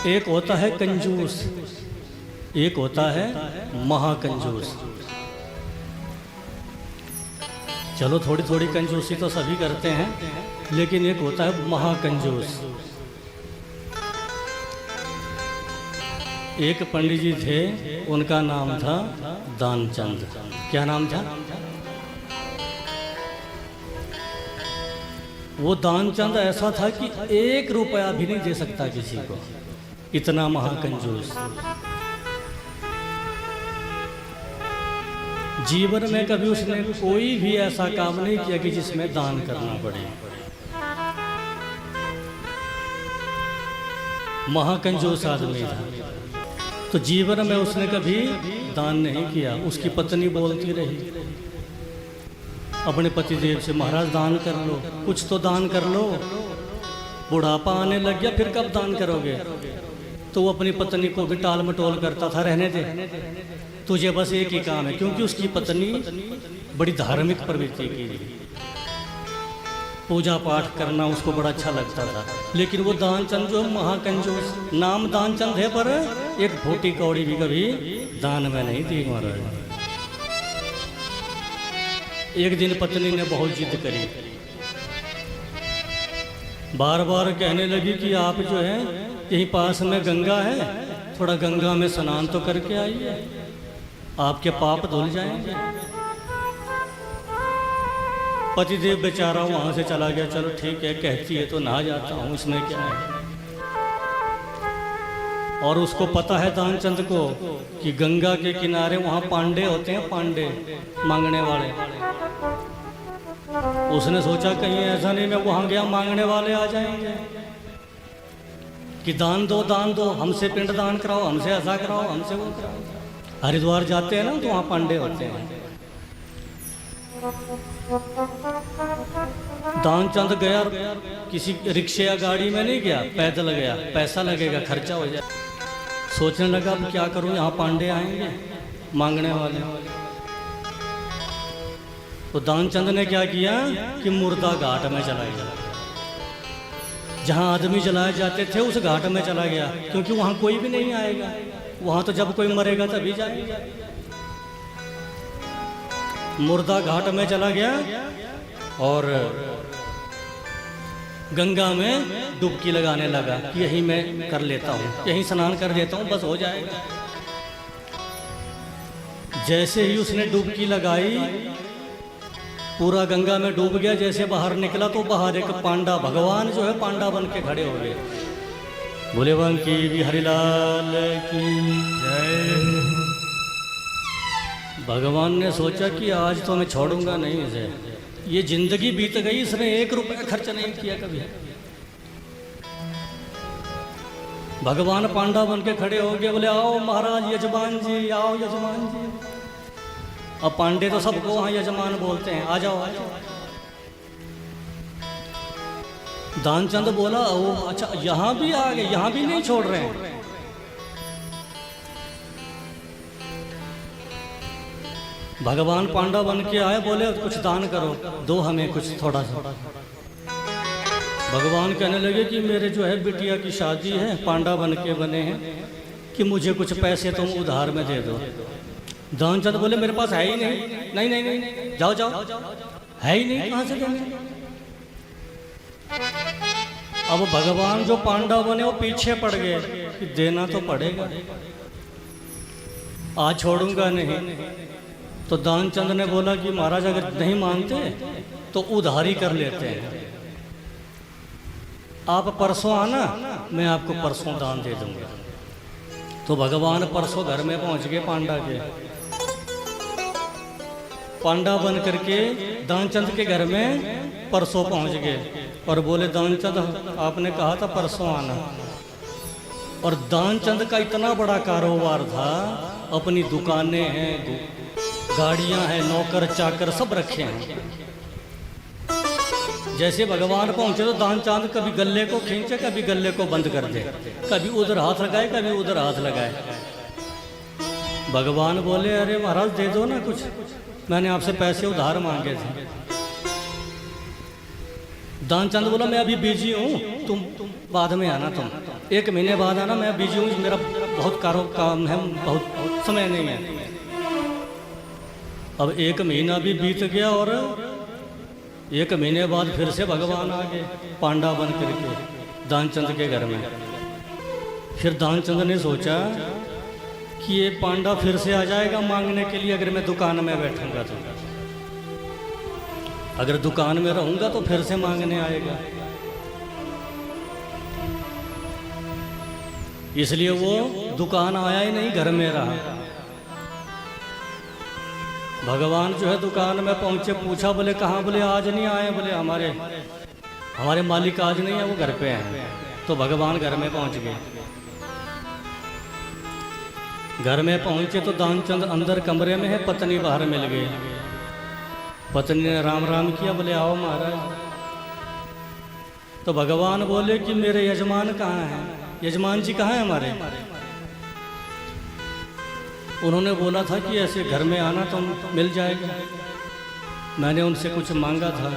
एक होता है कंजूस, एक होता है महाकंजूस। चलो थोड़ी थोड़ी कंजूसी तो सभी करते हैं, लेकिन एक होता है महाकंजूस। एक पंडित जी थे, उनका नाम था दानचंद। क्या नाम था? वो दानचंद ऐसा था कि 1 रुपया भी नहीं दे सकता किसी को, इतना महाकंजूस। जीवन में कभी उसने कोई भी ऐसा काम नहीं किया कि जिसमें दान करना पड़े। महाकंजूस आदमी था, तो जीवन में उसने कभी दान नहीं किया। उसकी पत्नी बोलती रही अपने पतिदेव से, महाराज दान कर लो, कुछ तो दान कर लो, बुढ़ापा आने लग गया, फिर कब दान करोगे? तो वो अपनी पत्नी को भी टाल मटोल करता था, रहने दे, तुझे बस एक ही काम है। क्योंकि उसकी पत्नी बड़ी धार्मिक प्रवृत्ति की, पूजा पाठ करना उसको बड़ा अच्छा लगता था। लेकिन वो दानचंद जो महाकंजूस, नाम दानचंद है पर एक फूटी कौड़ी भी कभी दान में नहीं दी महाराज। एक दिन पत्नी ने बहुत जिद करी, बार बार कहने लगी कि आप जो है यहीं पास में गंगा है, थोड़ा गंगा में स्नान तो करके आइए, आपके पाप धुल जाएंगे। पतिदेव बेचारा वहाँ से चला गया। चलो ठीक है, कहती है तो नहा जाता हूँ, इसमें क्या है। और उसको पता है दानचंद को कि गंगा के किनारे वहाँ पांडे होते हैं, पांडे मांगने वाले। उसने सोचा कहीं ऐसा नहीं मैं वहाँ गया मांगने वाले आ जाएंगे कि दान दो, हमसे पिंड दान कराओ, हमसे ऐसा कराओ, हमसे वो कराओ। हरिद्वार जाते हैं ना तो वहाँ पांडे होते हैं। दानचंद गया, किसी रिक्शे या गाड़ी में नहीं गया, पैदल गया, पैसा लगेगा, खर्चा हो जाए। सोचने लगा अब क्या करूं, यहाँ पांडे आएंगे मांगने वाले। तो दानचंद ने क्या किया कि मुर्दा घाट में चला गया, जहाँ आदमी जलाए जाते थे उस घाट में चला गया, क्योंकि वहाँ कोई भी नहीं आएगा, वहाँ तो जब कोई मरेगा तभी जाएगा। मुर्दा घाट में चला गया और गंगा में डुबकी लगाने लगा कि यही मैं कर लेता हूँ, यही स्नान कर देता हूँ, बस हो जाएगा। जैसे ही उसने डुबकी लगाई, पूरा गंगा में डूब गया। जैसे बाहर निकला तो बाहर एक पांडा, भगवान जो है पांडा बन के खड़े हो गए। बोले बंकी बिहारी लाल की जय। भगवान ने सोचा कि आज तो मैं छोड़ूंगा नहीं इसे, ये जिंदगी बीत गई, इसने 1 रुपया खर्च नहीं किया कभी। भगवान पांडा बन के खड़े हो गए। बोले आओ महाराज, यजमान जी आओ, यजमान जी। अब पांडे तो सबको वहाँ यजमान बोलते हैं, आ जाओ आ जाओ। दानचंद बोला ओ अच्छा यहाँ भी आ गए, यहाँ भी नहीं छोड़ रहे हैं। भगवान पांडा बन के आए, बोले कुछ दान करो, दो हमें कुछ थोड़ा सा। भगवान कहने लगे कि मेरे जो है बिटिया की शादी है, पांडा बन के बने हैं, कि मुझे कुछ पैसे तुम उधार में दे दो। दानचंद बोले मेरे पास है ही नहीं। नहीं नहीं नहीं, जाओ जाओ, है ही नहीं, कहाँ से देंगे। अब भगवान जो पांडा बने वो पीछे पड़ गए कि देना तो पड़ेगा, आज छोड़ूंगा नहीं। तो दानचंद ने बोला कि महाराज अगर नहीं मानते तो उधारी कर लेते हैं, आप परसों आना, मैं आपको परसों दान दे दूंगा। तो भगवान परसों घर में पहुंच गए पांडा के। पांडा बन करके दानचंद के घर में परसों पहुंच गए और बोले दानचंद आपने कहा था परसों आना। और दानचंद का इतना बड़ा कारोबार था, अपनी दुकानें हैं, गाड़ियां हैं, नौकर चाकर सब रखे हैं। जैसे भगवान पहुंचे तो दानचंद कभी गले को खींचे, कभी गले को बंद कर दे, कभी उधर हाथ लगाए, कभी उधर हाथ लगाए। भगवान बोले अरे महाराज दे दो ना कुछ, मैंने आपसे पैसे उधार मांगे थे। दानचंद बोला मैं अभी बिजी हूँ, तुम बाद में आना तुम। 1 महीने बाद आना, मैं बिजी हूँ, मेरा बहुत काम है, बहुत समय नहीं है। अब 1 महीना भी बीत गया और 1 महीने बाद फिर से भगवान आ गए पांडा बन करके दानचंद के घर में। फिर दानचंद ने सोचा कि ये पांडा फिर से आ जाएगा मांगने के लिए, अगर मैं दुकान में बैठूंगा तो, अगर दुकान में रहूंगा तो फिर से मांगने आएगा। इसलिए वो दुकान आया ही नहीं, घर में रहा। भगवान जो है दुकान में पहुंचे, पूछा, बोले कहाँ? बोले आज नहीं आए, बोले हमारे मालिक आज नहीं है, वो घर पे हैं। तो भगवान घर में पहुंच गए। घर में पहुंचे तो दानचंद अंदर कमरे में है, पत्नी बाहर मिल गई। पत्नी ने राम राम किया, बोले आओ महाराज। तो भगवान बोले कि मेरे यजमान कहाँ हैं? यजमान जी कहाँ हैं हमारे? उन्होंने बोला था कि ऐसे घर में आना तो मिल जाएगा, मैंने उनसे कुछ मांगा था।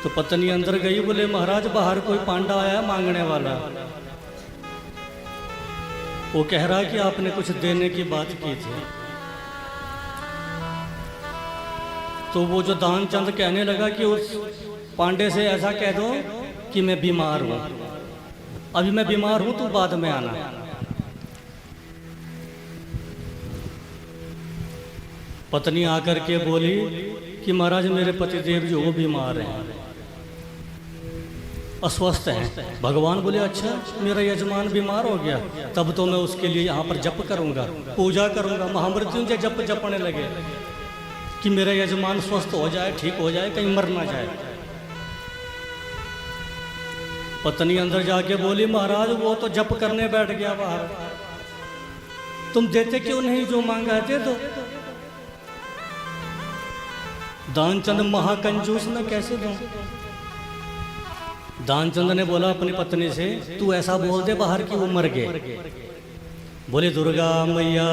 तो पत्नी अंदर गई, बोले महाराज बाहर कोई पांडा आया मांगने वाला, वो कह रहा कि आपने कुछ देने की बात की थी। तो वो जो दानचंद कहने लगा कि उस पांडे से ऐसा कह दो कि मैं बीमार हूँ, अभी मैं बीमार हूँ, तू बाद में आना। पत्नी आकर के बोली कि महाराज मेरे पतिदेव जो वो बीमार हैं, अस्वस्थ हैं। भगवान बोले अच्छा, मेरा यजमान बीमार हो गया, तब तो मैं उसके लिए यहाँ पर जप करूँगा, पूजा करूँगा, महामृत्युंजय जप जपने लगे कि मेरा यजमान स्वस्थ हो जाए, ठीक हो जाए, कहीं मर ना जाए। पत्नी अंदर जाके बोली महाराज वो तो जप करने बैठ गया बाहर, तुम देते क्यों नहीं? जो मांगा है दे दो। दानचंद महाकंजूस, मैं कैसे दूं? दानचंद ने बोला अपनी पत्नी से, तू ऐसा बोल दे बाहर की वो मर गए। बोले दुर्गा मैया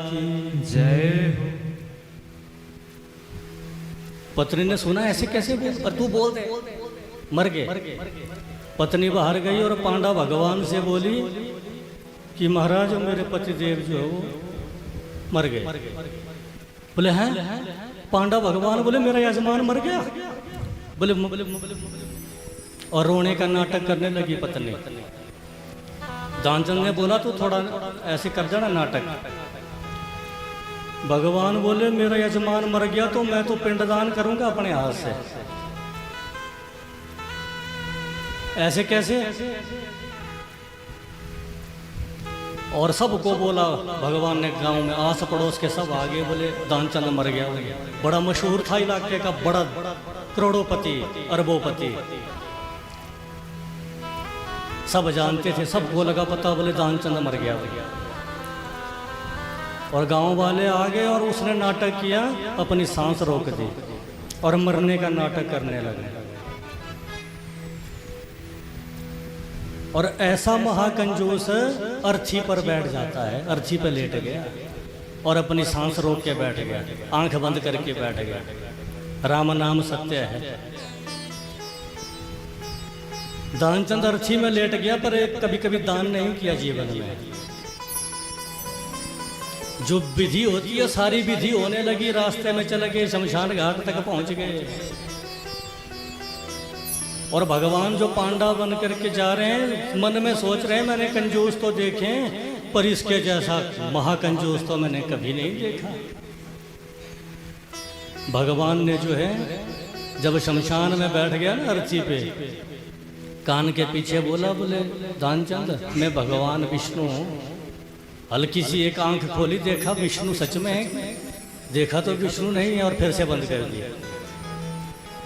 की जय हो। पत्नी ने सुना ऐसे कैसे बोल, पर तू बोल दे मर गए। पत्नी बाहर गई और पांडा भगवान से बोली कि महाराज मेरे पतिदेव जो है वो मर गए। बोले हैं? पांडा भगवान बोले मेरा यजमान मर गया? बोले और रोने का नाटक करने लगी पत्नी। दानचंद ने बोला तू थोड़ा ऐसे कर जाना नाटक। भगवान बोले मेरा यजमान मर गया तो मैं तो पिंडदान करूंगा अपने हाथ से। ऐसे कैसे? और सबको बोला भगवान ने, गांव में आस पड़ोस के सब आगे, बोले दानचंद मर गया। बड़ा मशहूर था इलाके का, बड़ा करोड़ोपति अरबोपति, सब जानते थे, सबको लगा पता, बोले दानचंद मर गया। और गांव वाले आ गए और उसने नाटक किया, अपनी सांस रोक दी और मरने का नाटक करने लगे। और ऐसा महाकंजूस अर्थी पर बैठ जाता है, अर्थी पर लेट गया और अपनी सांस रोक के बैठ गया, आंख बंद करके बैठ गया। राम नाम सत्य है। दानचंद अर्थी में लेट गया, पर कभी कभी दान नहीं किया जीवन में। जो विधि होती है सारी विधि होने लगी, रास्ते में चले गए, शमशान घाट तक पहुंच गए। और भगवान जो पांडा बन करके जा रहे हैं, मन में सोच रहे हैं मैंने कंजूस तो देखे, पर इसके जैसा महाकंजूस तो मैंने कभी नहीं देखा। भगवान ने जो है जब शमशान में बैठ गया ना अर्थी पे, कान के पीछे बोला, बोले दानचंद मैं भगवान विष्णु हूँ। हल्की सी एक आंख खोली, देखा विष्णु सच में है, देखा तो विष्णु नहीं है, और फिर से बंद कर दिया।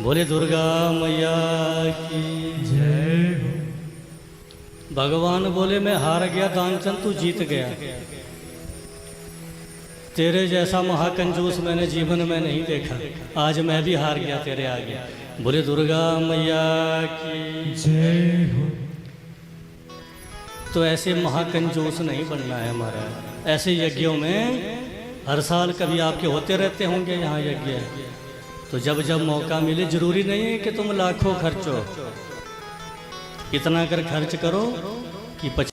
बोले दुर्गा मैया की जय हो। भगवान बोले मैं हार गया दानचंद, तू जीत गया। तेरे जैसा महाकंजूस मैंने जीवन में नहीं देखा, आज मैं भी हार गया तेरे आगे। बोले दुर्गा मैया की जय हो। तो ऐसे महाकंजूस नहीं बनना है हमारा। ऐसे यज्ञों में हर साल कभी आपके होते रहते होंगे यहाँ यज्ञ, तो जब जब मौका मिले, जरूरी नहीं है कि तुम लाखों खर्चो, इतना कर खर्च करो कि 50